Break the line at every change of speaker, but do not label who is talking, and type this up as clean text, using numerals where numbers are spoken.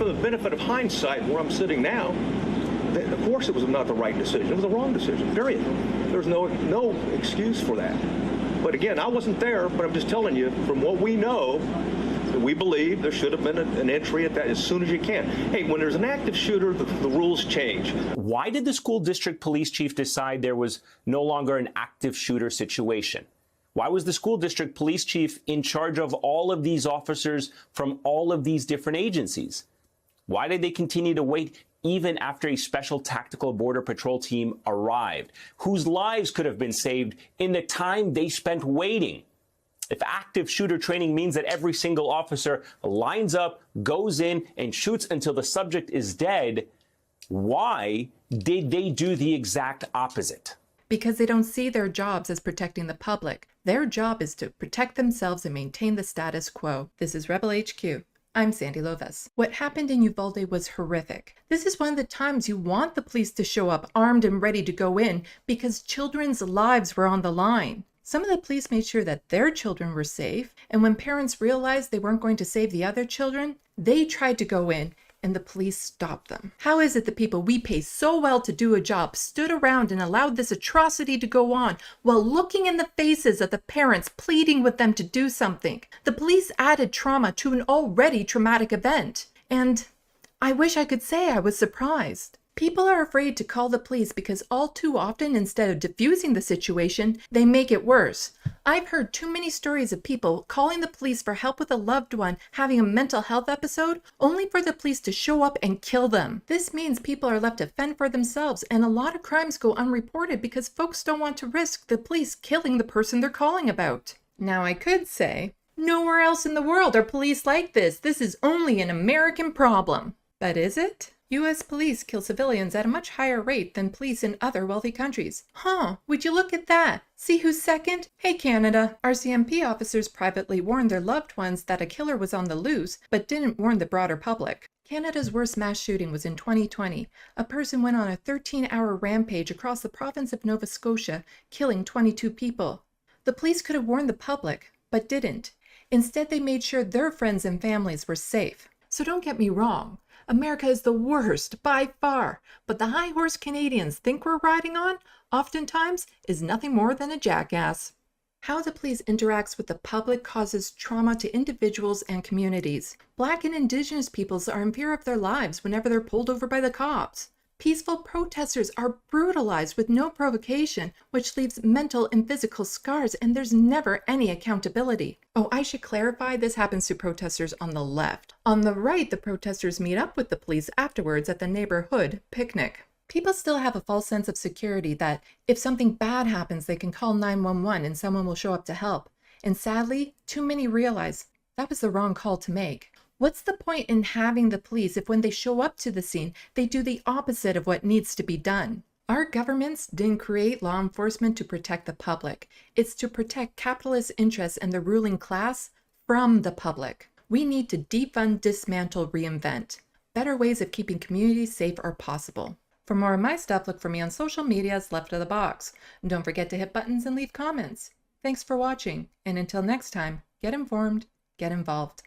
for the benefit of hindsight, where I'm sitting now, of course it was not the right decision. It was the wrong decision, period. There's no excuse for that. But again, I wasn't there, but I'm just telling you, from what we know, that we believe there should have been an entry at that as soon as you can. Hey, when there's an active shooter, the rules change.
Why did the school district police chief decide there was no longer an active shooter situation? Why was the school district police chief in charge of all of these officers from all of these different agencies? Why did they continue to wait even after a special tactical border patrol team arrived, whose lives could have been saved in the time they spent waiting? If active shooter training means that every single officer lines up, goes in, and shoots until the subject is dead, why did they do the exact opposite?
Because they don't see their jobs as protecting the public. Their job is to protect themselves and maintain the status quo. This is Rebel HQ. I'm Sandee Lovas. What happened in Uvalde was horrific. This is one of the times you want the police to show up armed and ready to go in because children's lives were on the line. Some of the police made sure that their children were safe, and when parents realized they weren't going to save the other children, they tried to go in, and the police stopped them. How is it the people we pay so well to do a job stood around and allowed this atrocity to go on while looking in the faces of the parents pleading with them to do something? The police added trauma to an already traumatic event. And I wish I could say I was surprised. People are afraid to call the police because all too often, instead of diffusing the situation, they make it worse. I've heard too many stories of people calling the police for help with a loved one having a mental health episode, only for the police to show up and kill them. This means people are left to fend for themselves, and a lot of crimes go unreported because folks don't want to risk the police killing the person they're calling about. Now I could say, nowhere else in the world are police like this. This is only an American problem. But is it? U.S. police kill civilians at a much higher rate than police in other wealthy countries. Huh, would you look at that? See who's second? Hey Canada, RCMP officers privately warned their loved ones that a killer was on the loose, but didn't warn the broader public. Canada's worst mass shooting was in 2020. A person went on a 13-hour rampage across the province of Nova Scotia, killing 22 people. The police could have warned the public, but didn't. Instead, they made sure their friends and families were safe. So don't get me wrong. America is the worst by far, but the high horse Canadians think we're riding on, oftentimes, is nothing more than a jackass. How the police interacts with the public causes trauma to individuals and communities. Black and Indigenous peoples are in fear of their lives whenever they're pulled over by the cops. Peaceful protesters are brutalized with no provocation, which leaves mental and physical scars, and there's never any accountability. Oh, I should clarify, this happens to protesters on the left. On the right, the protesters meet up with the police afterwards at the neighborhood picnic. People still have a false sense of security that if something bad happens, they can call 911 and someone will show up to help. And sadly, too many realize that was the wrong call to make. What's the point in having the police if when they show up to the scene, they do the opposite of what needs to be done? Our governments didn't create law enforcement to protect the public. It's to protect capitalist interests and the ruling class from the public. We need to defund, dismantle, reinvent. Better ways of keeping communities safe are possible. For more of my stuff, look for me on social medias left of the box. And don't forget to hit buttons and leave comments. Thanks for watching, and until next time, get informed, get involved.